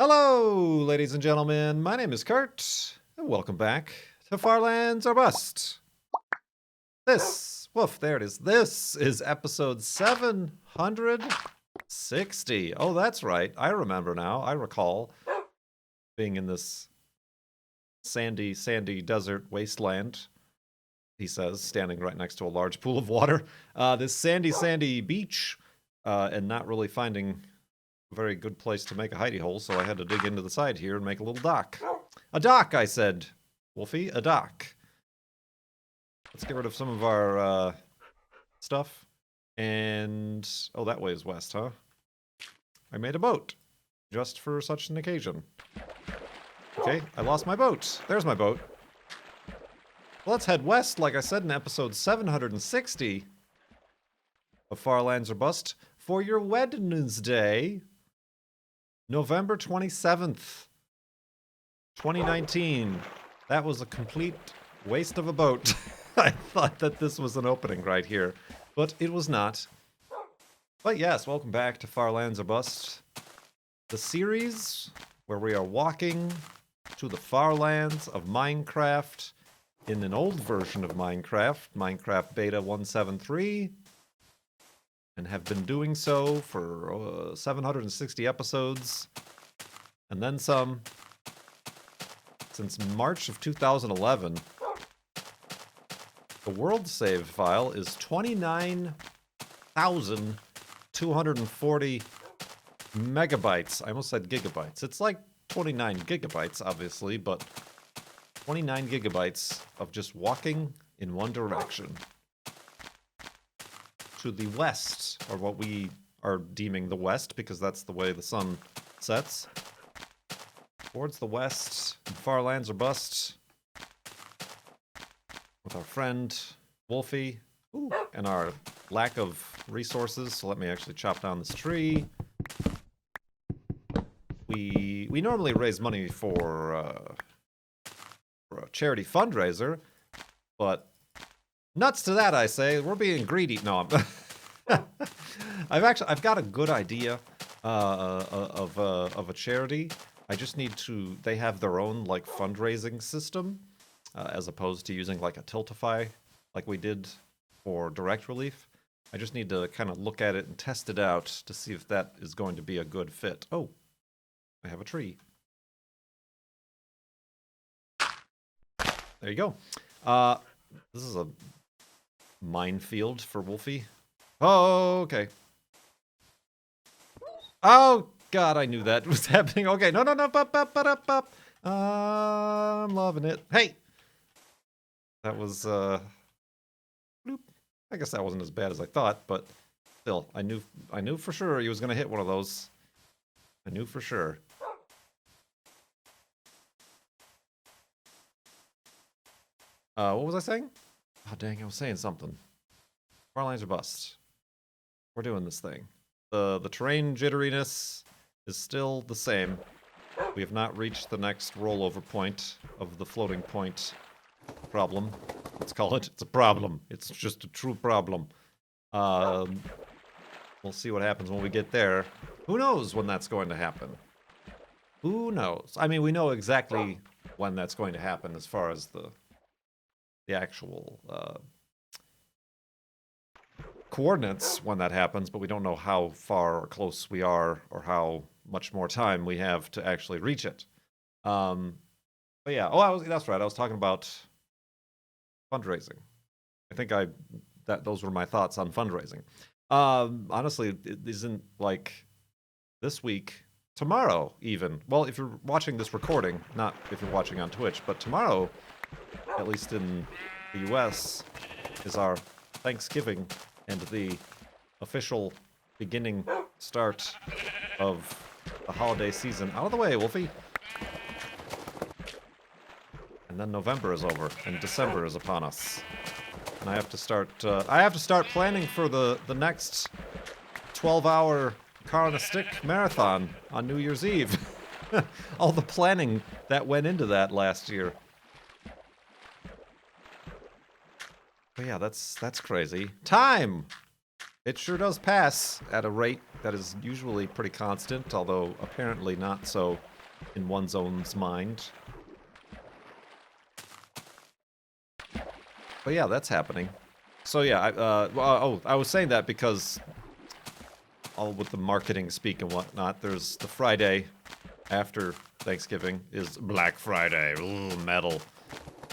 Hello, ladies and gentlemen. My name is Kurt, and welcome back to Farlands or Bust. There it is. This is episode 760. Oh, that's right. I remember now. I recall being in this sandy desert wasteland, he says, standing right next to a large pool of water. This sandy beach, and not really finding a very good place to make a hidey hole, so I had to dig into the side here and make a little dock. A dock, I said. Wolfie, a dock. Let's get rid of some of our stuff. And, oh, that way is west, huh? I made a boat, just for such an occasion. Okay, I lost my boat. There's my boat. Well, let's head west, like I said in episode 760 of Farlands or Bust, for your Wednesday, November 27th, 2019. That was a complete waste of a boat. I thought that this was an opening right here, but it was not. But yes, welcome back to Farlands or Bust, the series where we are walking to the far lands of Minecraft in an old version of Minecraft Beta 173, and have been doing so for 760 episodes, and then some, since March of 2011. The world save file is 29,240 megabytes. I almost said gigabytes. It's like 29 gigabytes, obviously, but 29 gigabytes of just walking in one direction. To the west, or what we are deeming the west, because that's the way the sun sets. Towards the west, Farlands or Bust, with our friend Wolfie, and our lack of resources. So let me actually chop down this tree. We normally raise money for a charity fundraiser, but nuts to that, I say. We're being greedy. No, I've got a good idea of a charity. I just need to. They have their own like fundraising system, as opposed to using like a Tiltify, like we did for Direct Relief. I just need to kind of look at it and test it out to see if that is going to be a good fit. Oh, I have a tree. There you go. This is a minefield for Wolfie. Oh, okay. Oh, God, I knew that was happening. Okay, no. Up. I'm loving it. Hey! That was, bloop. I guess that wasn't as bad as I thought, but still, I knew for sure he was going to hit one of those. I knew for sure. What was I saying? Oh, dang, I was saying something. Farlands or Bust. We're doing this thing. The terrain jitteriness is still the same. We have not reached the next rollover point of the floating point problem. Let's call it. It's a problem. It's just a true problem. We'll see what happens when we get there. Who knows when that's going to happen? Who knows? I mean, we know exactly when that's going to happen as far as the actual coordinates when that happens, but we don't know how far or close we are or how much more time we have to actually reach it. But yeah, that's right. I was talking about fundraising. I think those were my thoughts on fundraising. Honestly, it isn't like this week, tomorrow even. Well, if you're watching this recording, not if you're watching on Twitch, but tomorrow, at least in the US, is our Thanksgiving and the official beginning start of the holiday season. Out of the way, Wolfie. And then November is over, and December is upon us. And I have to start planning for the next 12-hour car on a stick marathon on New Year's Eve. All the planning that went into that last year. But yeah, that's crazy. Time! It sure does pass at a rate that is usually pretty constant, although apparently not so in one's own mind. But yeah, that's happening. So yeah, I was saying that because all with the marketing speak and whatnot, there's the Friday after Thanksgiving is Black Friday, ooh, metal.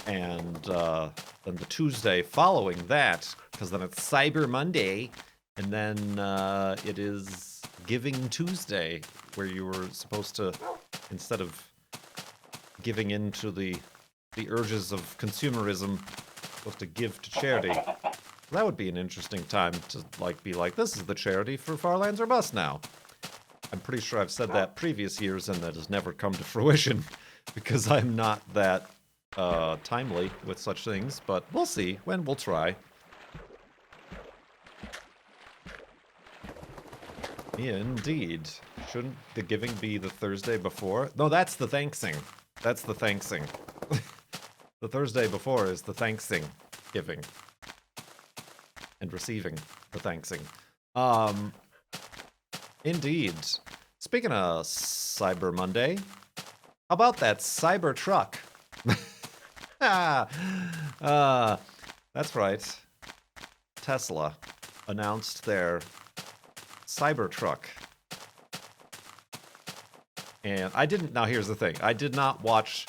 And then the Tuesday following that, because then it's Cyber Monday, and then it is Giving Tuesday, where you were supposed to, instead of giving in to the urges of consumerism, supposed to give to charity. That would be an interesting time to be like, this is the charity for Far Lands or Bust now. I'm pretty sure I've said that previous years, and that has never come to fruition because I'm not that timely with such things. But we'll see. We'll try. Yeah, indeed. Shouldn't the giving be the Thursday before? No, that's the thanksing. That's the thanksing. The Thursday before is the thanksing giving. And receiving the thanksing. Indeed. Speaking of Cyber Monday, how about that Cybertruck? That's right. Tesla announced their Cybertruck. And I didn't, now here's the thing, I did not watch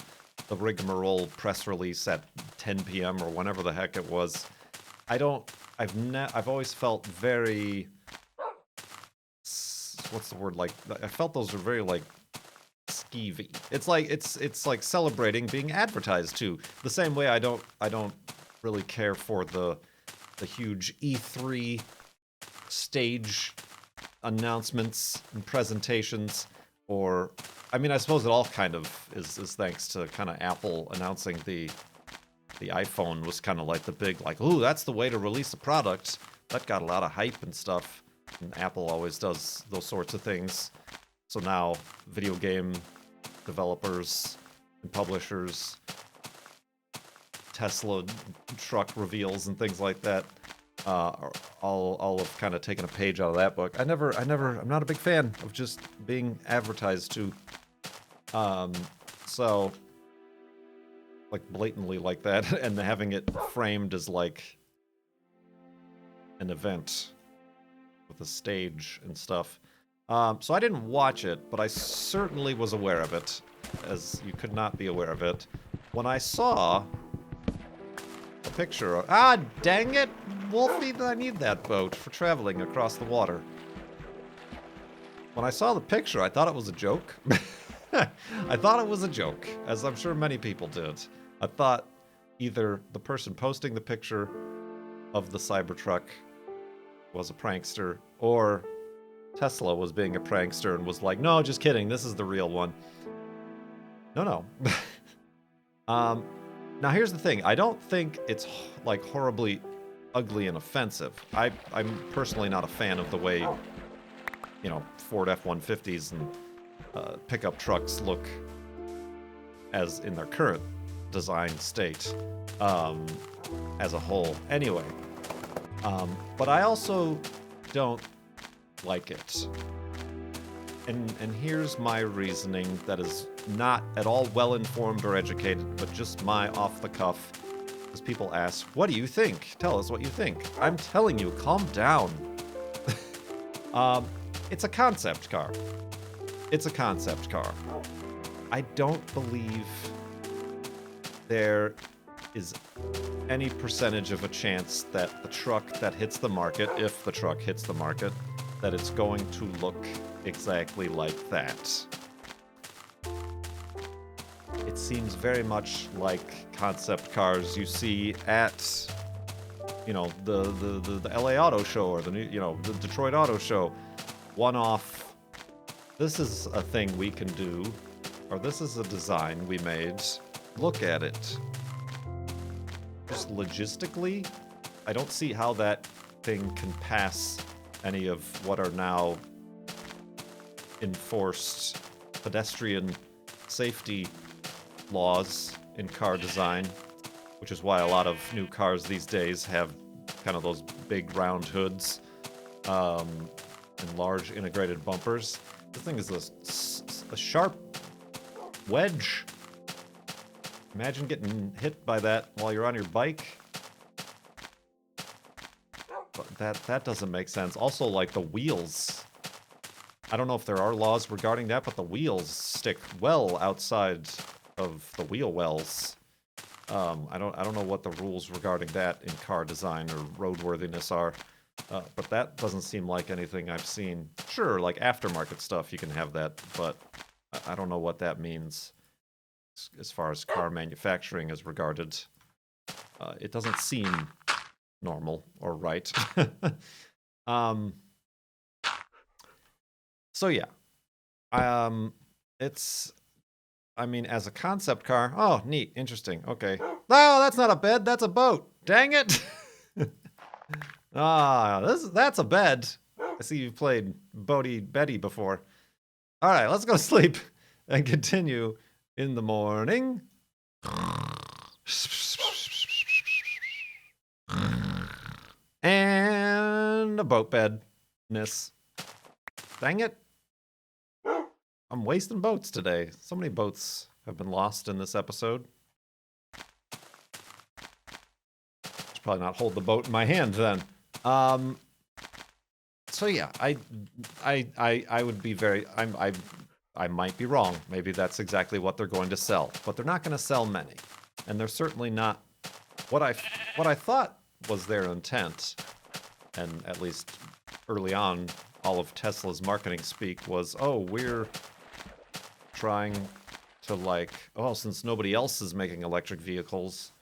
the rigmarole press release at 10 p.m. or whenever the heck it was. I've always felt very, what's the word, I felt those were very, skeevy. It's like celebrating being advertised to. The same way I don't really care for the huge E3 stage announcements and presentations, or, I mean, I suppose it all kind of is thanks to kind of Apple announcing the iPhone was kind of like the big, ooh, that's the way to release a product. That got a lot of hype and stuff. And Apple always does those sorts of things. So now, video game developers and publishers, Tesla truck reveals and things like that, all have kind of taken a page out of that book. I'm not a big fan of just being advertised to. So, blatantly like that, and having it framed as an event with a stage and stuff. So I didn't watch it, but I certainly was aware of it, as you could not be aware of it, when I saw a picture of, dang it, Wolfie, I need that boat for traveling across the water. When I saw the picture, I thought it was a joke. I thought it was a joke, as I'm sure many people did. I thought either the person posting the picture of the Cybertruck was a prankster, or Tesla was being a prankster and was like, no, just kidding, this is the real one. No. Now here's the thing, I don't think it's horribly ugly and offensive. I'm personally not a fan of the way, Ford F-150s and pickup trucks look as in their current design state, as a whole. Anyway, but I also don't like it. And here's my reasoning that is not at all well-informed or educated, but just my off-the-cuff. As people ask, what do you think? Tell us what you think. I'm telling you, calm down. It's a concept car. It's a concept car. I don't believe there is any percentage of a chance that the truck that hits the market, if the truck hits the market, that it's going to look exactly like that. It seems very much like concept cars you see at, the LA Auto Show, or the Detroit Auto Show. One-off, this is a thing we can do, or this is a design we made. Look at it. Just logistically, I don't see how that thing can pass any of what are now enforced pedestrian safety laws in car design, which is why a lot of new cars these days have kind of those big round hoods. and large integrated bumpers. This thing is a sharp wedge. Imagine getting hit by that while you're on your bike. But that doesn't make sense. Also, like the wheels. I don't know if there are laws regarding that, but the wheels stick well outside of the wheel wells. I don't know what the rules regarding that in car design or roadworthiness are, but that doesn't seem like anything I've seen. Sure, like aftermarket stuff, you can have that, but I don't know what that means as far as car manufacturing is regarded. It doesn't seem normal or right. So yeah, it's. I mean, as a concept car, oh, neat, interesting. Okay. No, that's not a bed. That's a boat. Dang it. That's a bed. I see you've played Boaty Betty before. All right, let's go sleep and continue in the morning. And a boat bedness. Dang it. I'm wasting boats today. So many boats have been lost in this episode. Should probably not hold the boat in my hand then. So yeah, I would be very. I might be wrong. Maybe that's exactly what they're going to sell, but they're not going to sell many, and they're certainly not what I thought was their intent, and at least early on, all of Tesla's marketing speak was, oh, we're trying to like, oh, since nobody else is making electric vehicles,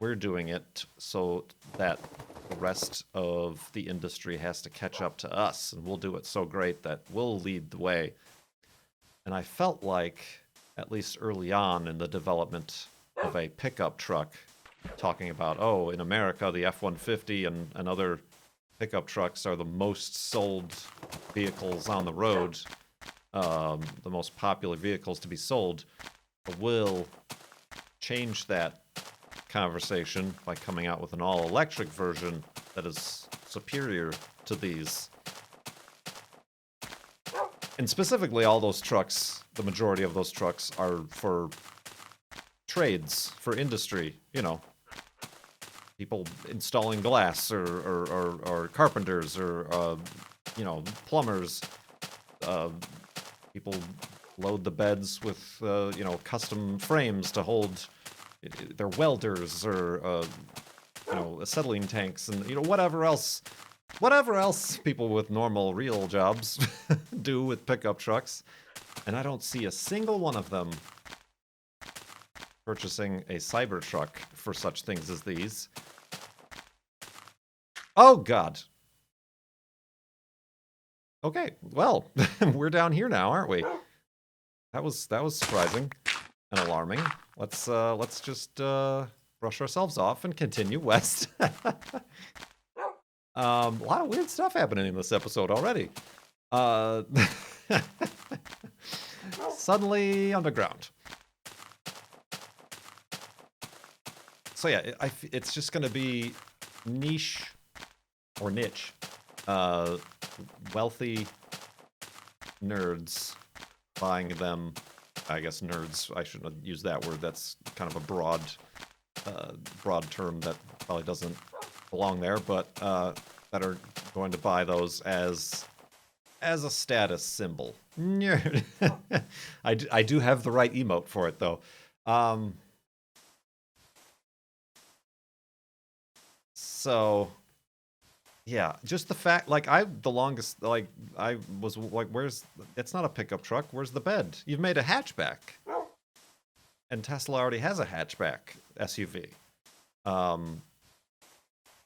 we're doing it so that the rest of the industry has to catch up to us, and we'll do it so great that we'll lead the way. And I felt like, at least early on in the development of a pickup truck, talking about, oh, in America, the F-150 and other pickup trucks are the most sold vehicles on the road, the most popular vehicles to be sold, will change that conversation by coming out with an all-electric version that is superior to these. And specifically, all those trucks, the majority of those trucks are for trades, for industry, you know, people installing glass or carpenters or, you know, plumbers. People load the beds with, you know, custom frames to hold. They're welders or, you know, acetylene tanks and, you know, whatever else people with normal, real jobs do with pickup trucks. And I don't see a single one of them purchasing a Cybertruck for such things as these. Oh, God. Okay, well, we're down here now, aren't we? That was surprising and alarming. Let's just brush ourselves off and continue west. A lot of weird stuff happening in this episode already. Suddenly underground. So yeah, it's just going to be niche or niche, wealthy nerds buying them. I guess nerds, I shouldn't have used that word. That's kind of a broad term that probably doesn't belong there, but that are going to buy those as a status symbol. I do have the right emote for it, though. So, yeah, just the fact, like, I was like, it's not a pickup truck, where's the bed? You've made a hatchback. And Tesla already has a hatchback SUV.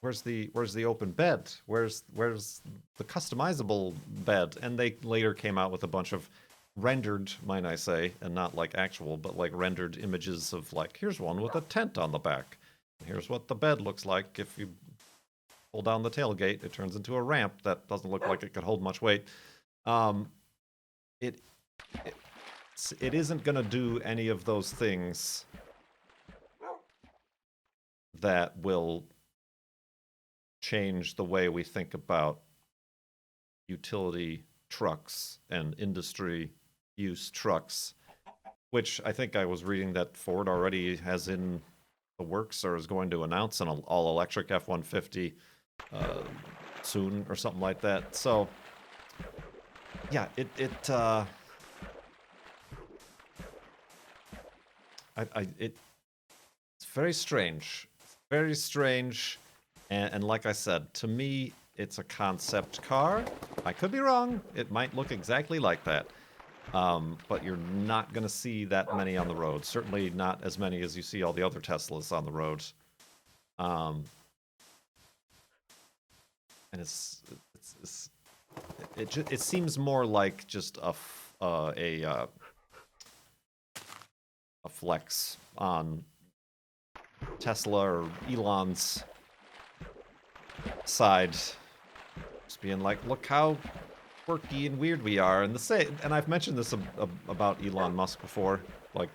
Where's the open bed? Where's the customizable bed? And they later came out with a bunch of rendered, might I say, and not like actual, but like rendered images of like, here's one with a tent on the back. Here's what the bed looks like. If you pull down the tailgate, it turns into a ramp that doesn't look like it could hold much weight. It isn't going to do any of those things that will change the way we think about utility trucks and industry use trucks, which I think I was reading that Ford already has in the works or is going to announce an all-electric F-150 soon or something like that. So yeah, it's very strange. Very strange. And like I said, to me, it's a concept car. I could be wrong. It might look exactly like that. But you're not going to see that many on the road. Certainly not as many as you see all the other Teslas on the road. And it seems more like just a flex on Tesla or Elon's side, just being like, look how quirky and weird we are. And and I've mentioned this about Elon Musk before, like,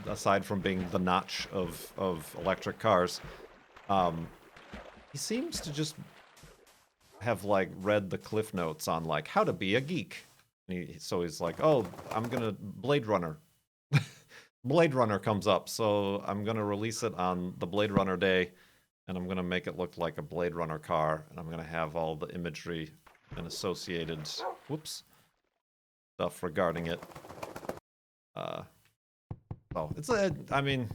aside from being the notch of electric cars, he seems to just have like read the cliff notes on like how to be a geek. So he's like, oh, I'm gonna Blade Runner. Blade Runner comes up, so I'm gonna release it on the Blade Runner day, and I'm gonna make it look like a Blade Runner car, and I'm gonna have all the imagery and associated stuff regarding it. Oh, I mean,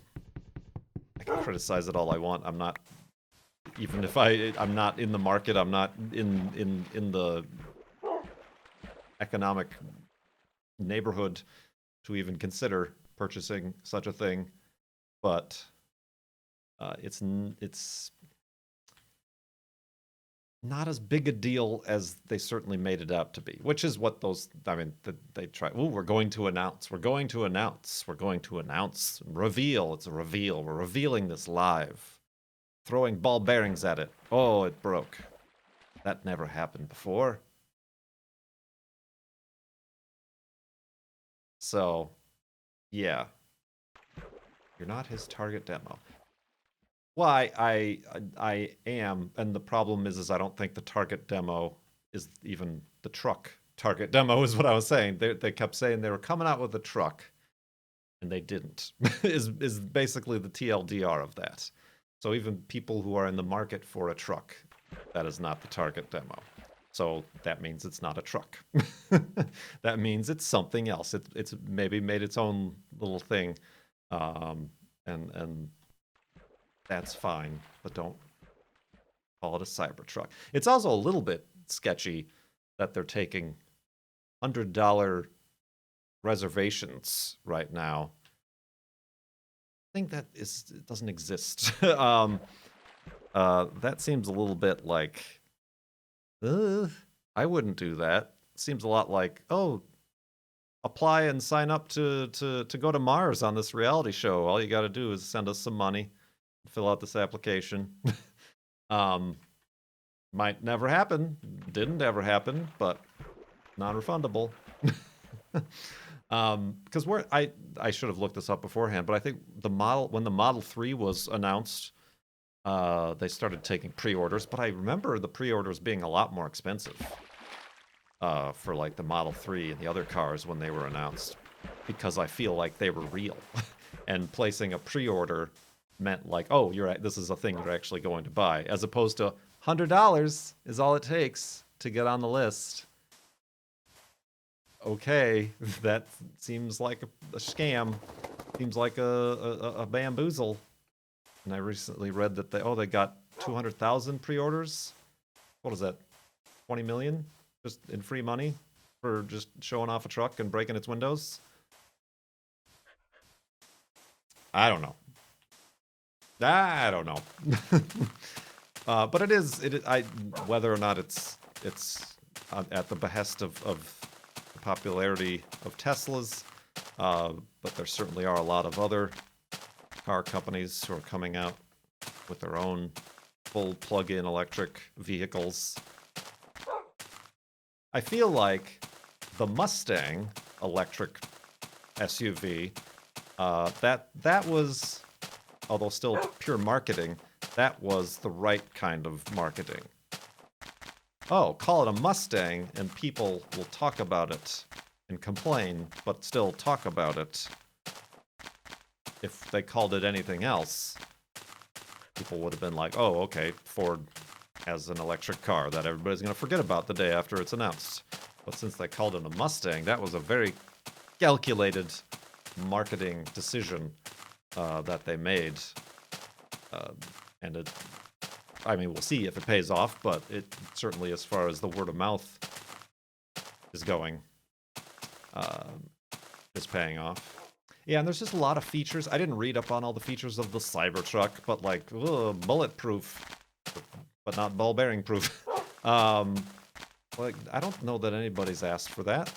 I can criticize it all I want. I'm not, even if I'm not in the market, I'm not in the economic neighborhood to even consider purchasing such a thing, but it's not as big a deal as they certainly made it out to be, which is what they try. Oh, we're going to announce, reveal. It's a reveal. We're revealing this live, throwing ball bearings at it. Oh, it broke. That never happened before. So, yeah. You're not his target demo. Well, I am, and the problem is I don't think the target demo is even the truck target demo is what I was saying. They kept saying they were coming out with a truck, and they didn't. is basically the TLDR of that. So even people who are in the market for a truck, that is not the target demo. So that means it's not a truck. That means it's something else. It's maybe made its own little thing, and that's fine, but don't call it a Cybertruck. It's also a little bit sketchy that they're taking $100 reservations right now. I think it doesn't exist. That seems a little bit like, I wouldn't do that. Seems a lot like, oh, apply and sign up to go to Mars on this reality show. All you got to do is send us some money, fill out this application. Might never happen. Didn't ever happen, but non-refundable. Because I should have looked this up beforehand, but I think when the Model 3 was announced, they started taking pre-orders, but I remember the pre-orders being a lot more expensive for like the Model 3 and the other cars when they were announced, because I feel like they were real. And placing a pre-order meant like, oh, this is a thing you're actually going to buy, as opposed to $100 is all it takes to get on the list. Okay, that seems like a scam. Seems like a bamboozle. And I recently read that they got 200,000 pre-orders. What is that? 20 million just in free money for just showing off a truck and breaking its windows. I don't know. But whether or not it's at the behest of the popularity of Teslas, but there certainly are a lot of other car companies who are coming out with their own full plug-in electric vehicles. I feel like the Mustang electric SUV, that was, although still pure marketing, that was the right kind of marketing. oh, call it a Mustang, and people will talk about it and complain, but still talk about it. If they called it anything else, people would have been like, oh, okay, Ford has an electric car that everybody's going to forget about the day after it's announced. But since they called it a Mustang, that was a very calculated marketing decision that they made. And it, I mean, we'll see if it pays off, but it certainly, as far as the word of mouth is going, is paying off. Yeah, and there's just a lot of features. I didn't read up on all the features of the Cybertruck, but like, bulletproof, but not ball bearing proof. Like, I don't know that anybody's asked for that.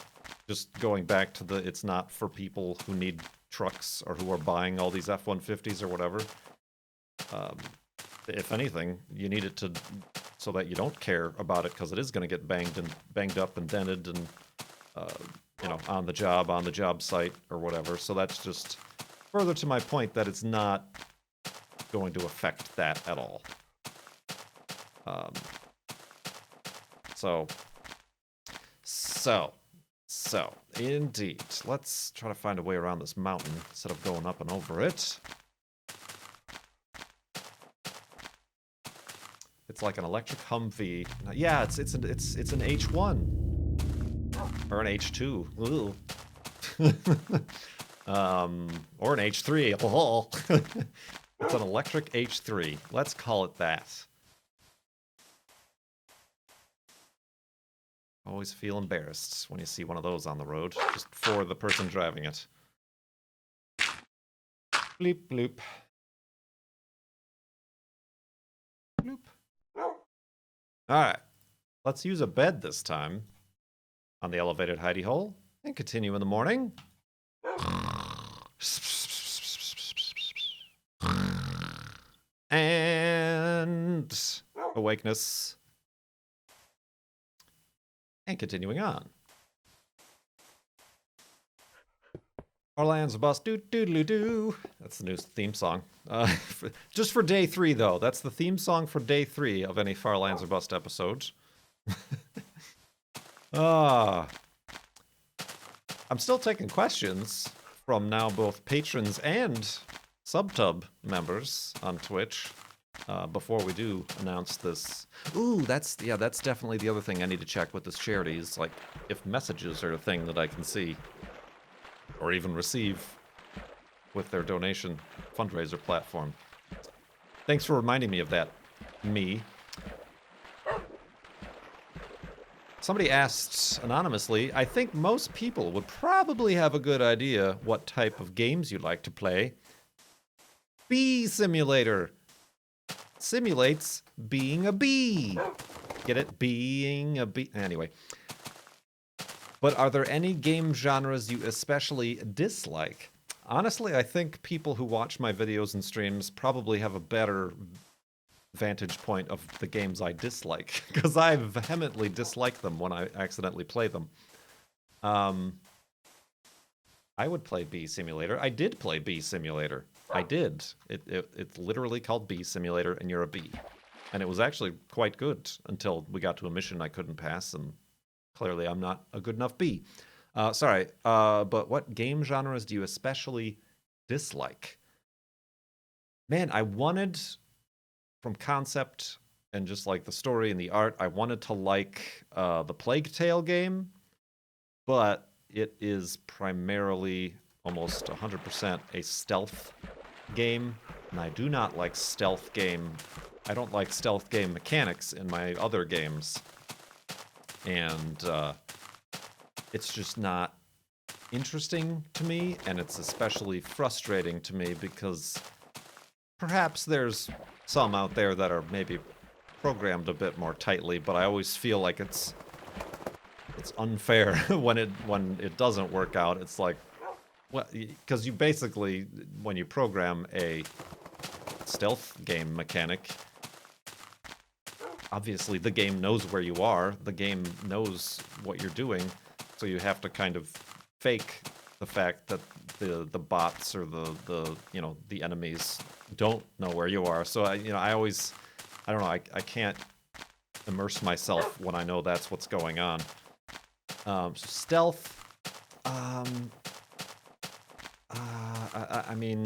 Just going back to the, it's not for people who need trucks or who are buying all these F-150s or whatever. If anything, you need it to, so that you don't care about it because it is going to get banged up and dented and, you know, on the job site or whatever. So that's just further to my point that it's not going to affect that at all. So, indeed. Let's try to find a way around this mountain instead of going up and over it. It's like an electric Humvee. Yeah, it's an H1 or an H2. Ooh. Or an H3. Oh. It's an electric H3. Let's call it that. Always feel embarrassed when you see one of those on the road, just for the person driving it. Bloop, bloop. Bloop. Alright, let's use a bed this time on the elevated hidey hole and continue in the morning. And awakeness. And continuing on. Our lands are bust, doo-doo-doo-doo. That's the new theme song. Just for day 3, though. That's the theme song for day 3 of any Far Lands or Bust episode. I'm still taking questions from now both patrons and subtub members on Twitch. Before we do announce this. Ooh, that's definitely the other thing I need to check with this charity is, like, if messages are a thing that I can see or even receive with their donation fundraiser platform. Thanks for reminding me of that, me. Somebody asked anonymously, I think most people would probably have a good idea what type of games you like to play. Bee Simulator simulates being a bee. Get it? Being a bee. Anyway. But are there any game genres you especially dislike? Honestly, I think people who watch my videos and streams probably have a better vantage point of the games I dislike, because I vehemently dislike them when I accidentally play them. I would play Bee Simulator. I did play Bee Simulator. I did. It's literally called Bee Simulator, and you're a bee. And it was actually quite good until we got to a mission I couldn't pass, and clearly I'm not a good enough bee. But what game genres do you especially dislike? Man, I wanted, from concept and just like the story and the art, I wanted to like the Plague Tale game, but it is primarily almost 100% a stealth game, and I do not like stealth game. I don't like stealth game mechanics in my other games, and it's just not interesting to me, and it's especially frustrating to me because perhaps there's some out there that are maybe programmed a bit more tightly, but I always feel like it's unfair when it doesn't work out. It's like, well, because you basically, when you program a stealth game mechanic, obviously the game knows where you are, the game knows what you're doing, so you have to kind of fake the fact that the bots or the enemies don't know where you are. So I don't know, I can't immerse myself when I know that's what's going on. So stealth. I mean,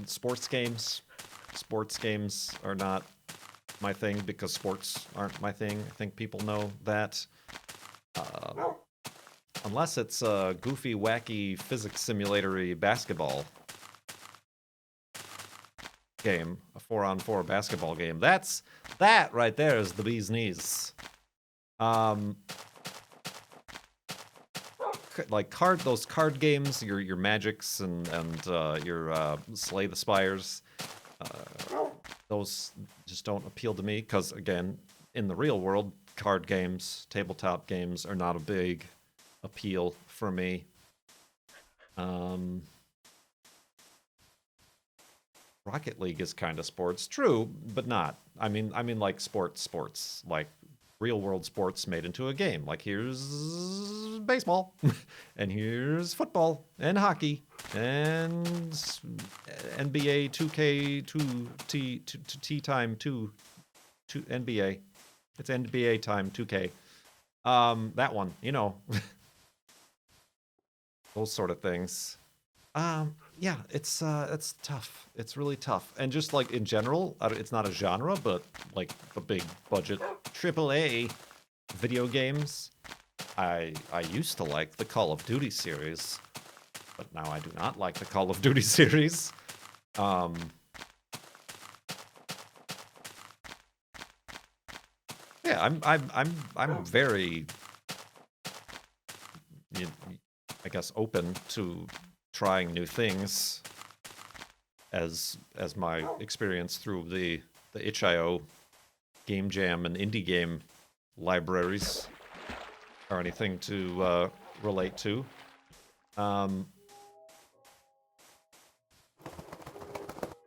sports games. Sports games are not my thing because sports aren't my thing. I think people know that. Unless it's a goofy, wacky, physics simulatory basketball game, a 4-on-4 basketball game. That right there is the bee's knees. Like those card games, your Magics and your Slay the Spires. Those just don't appeal to me because, again, in the real world, card games, tabletop games are not a big appeal for me. Rocket League is kind of sports, true, but not. I mean like sports, like real world sports made into a game. Like here's baseball, and here's football and hockey and NBA 2K 2 time 2 NBA. It's NBA time 2K. That one, those sort of things. Yeah, it's tough. It's really tough. And just like in general, it's not a genre, but like the big budget AAA video games, I used to like the Call of Duty series, but now I do not like the Call of Duty series. Yeah, I'm very, I guess, open to trying new things as my experience through the itch.io game jam and indie game libraries are anything to relate to.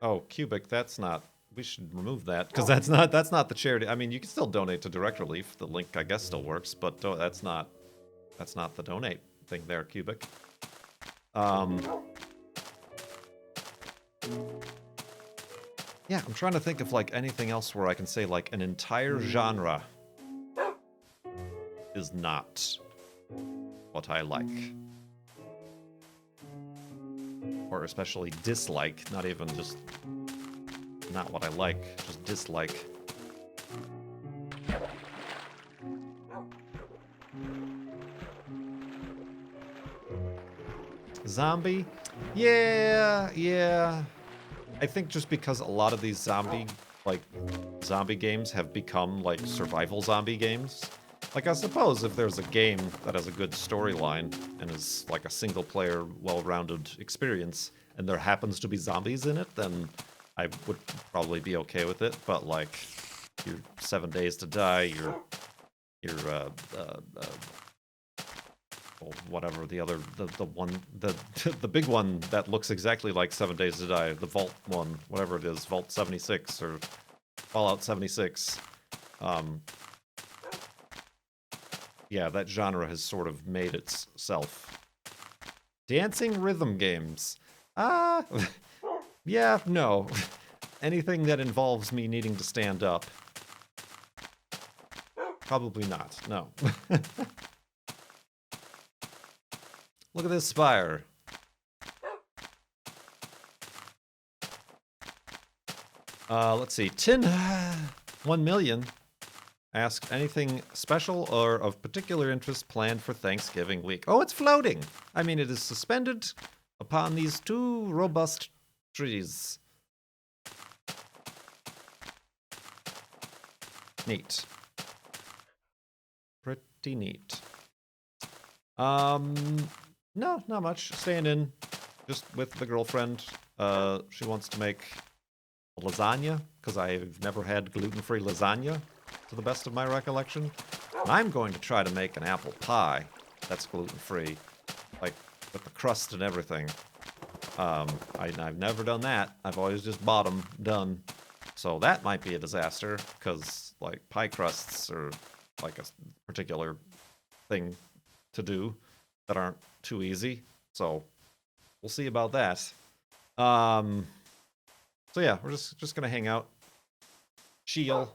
Oh, Cubic, that's not. We should remove that because that's not the charity. I mean, you can still donate to Direct Relief. The link, I guess, still works, but that's not the donate thing there, Cubic. Yeah, I'm trying to think of like anything else where I can say like an entire genre is not what I like. Or especially dislike, not even just not what I like, just dislike. Zombie? Yeah. I think just because a lot of these zombie games have become like survival zombie games. Like, I suppose if there's a game that has a good storyline and is like a single player, well-rounded experience, and there happens to be zombies in it, then I would probably be okay with it. But like, your 7 Days to Die, your whatever the other the one the big one that looks exactly like 7 Days to Die, the Vault one, whatever it is, Vault 76 or Fallout 76. Yeah, that genre has sort of made itself. Dancing rhythm games. Yeah, no. Anything that involves me needing to stand up. Probably not, no. Look at this spire. Let's see. 1 million. Ask anything special or of particular interest planned for Thanksgiving week. Oh, it's floating. I mean, it is suspended upon these 2 robust trees. Neat. Pretty neat. No, not much. Staying in, just with the girlfriend. She wants to make lasagna, because I've never had gluten-free lasagna, to the best of my recollection. And I'm going to try to make an apple pie that's gluten-free, like, with the crust and everything. I've never done that. I've always just bought them done. So that might be a disaster, because, like, pie crusts are, like, a particular thing to do that aren't too easy. So we'll see about that. So yeah, we're just gonna hang out, chill,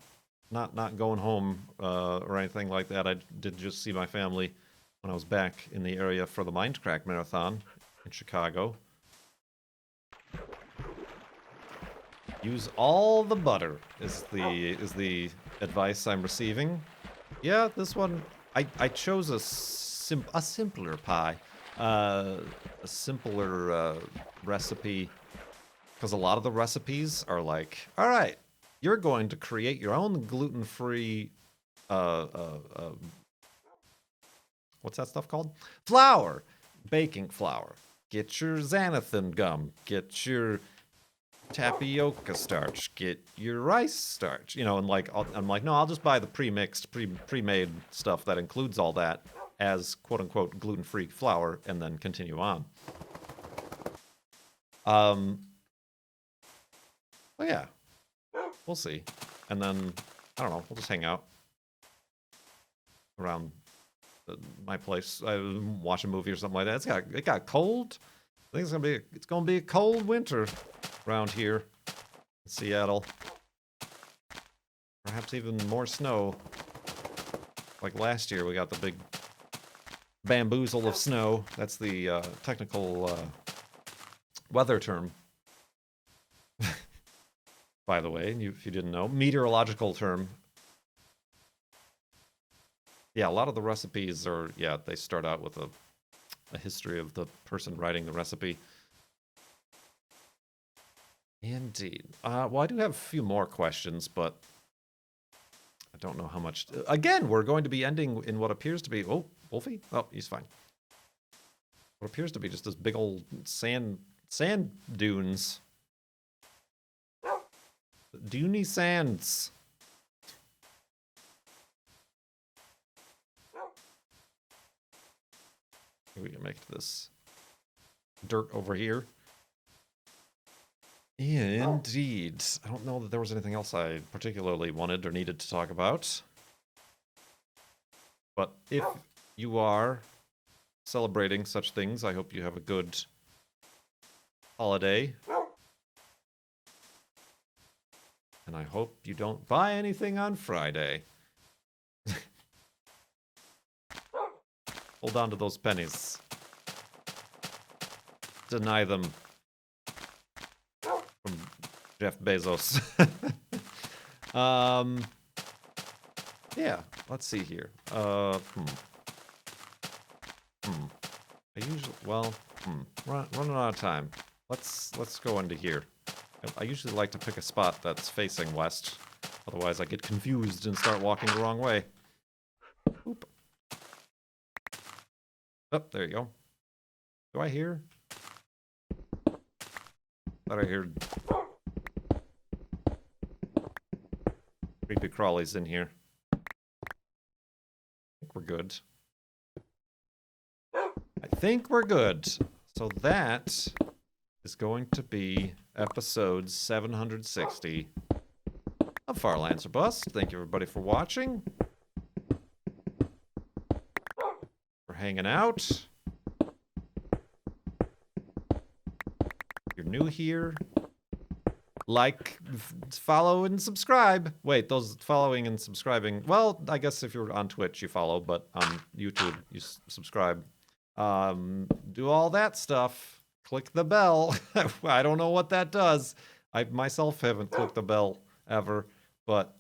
not going home or anything like that. I did just see my family when I was back in the area for the Mindcrack Marathon in Chicago. Use all the butter is the advice I'm receiving. Yeah, this one I chose a simpler pie, a simpler recipe, because a lot of the recipes are like, all right, you're going to create your own gluten-free what's that stuff called? Flour, baking flour. Get your xanthan gum. Get your tapioca starch. Get your rice starch. And like I'm like, no, I'll just buy the pre-mixed, pre-made stuff that includes all that as quote unquote gluten-free flour, and then continue on. Well, yeah, we'll see, and then I don't know. We'll just hang out around my place, watch a movie or something like that. It got cold. I think it's gonna be a cold winter around here in Seattle. Perhaps even more snow. Like last year, we got the big bamboozle of snow. That's the technical weather term. By the way, if you didn't know, meteorological term. Yeah, a lot of the recipes are, they start out with a history of the person writing the recipe. Indeed. Well, I do have a few more questions, but I don't know how much. Again, we're going to be ending in what appears to be... Oh, Wolfie? Oh, he's fine. What appears to be just this big old sand dunes. Duney sands. We can make this dirt over here. Indeed. I don't know that there was anything else I particularly wanted or needed to talk about. But if you are celebrating such things, I hope you have a good holiday. And I hope you don't buy anything on Friday. Hold on to those pennies. Deny them. From Jeff Bezos. Yeah, let's see here. I usually, running out of time. Let's go into here. I usually like to pick a spot that's facing west. Otherwise I get confused and start walking the wrong way. Oop. Oh, there you go. Do I hear? Thought I heard creepy crawlies in here. I think we're good. I think we're good. So that is going to be episode 760 of Farlands or Bust. Thank you everybody for watching. For hanging out. If you're new here, like, follow, and subscribe. Wait, those following and subscribing, well, I guess if you're on Twitch, you follow, but on YouTube, you subscribe. Do all that stuff. Click the bell. I don't know what that does. I myself haven't clicked the bell ever, but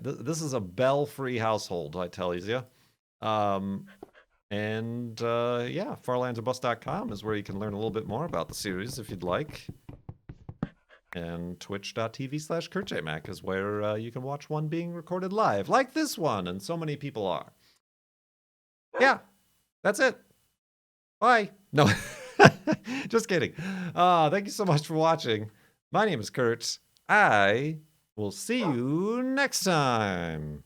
this is a bell-free household, I tell you. Yeah, farlandsorbust.com is where you can learn a little bit more about the series if you'd like. And twitch.tv/KurtJMac is where you can watch one being recorded live, like this one, and so many people are. Yeah, that's it. Bye. No, just kidding. Thank you so much for watching. My name is Kurt. I will see you next time.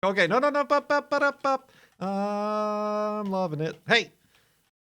Okay, no. I'm loving it. Hey,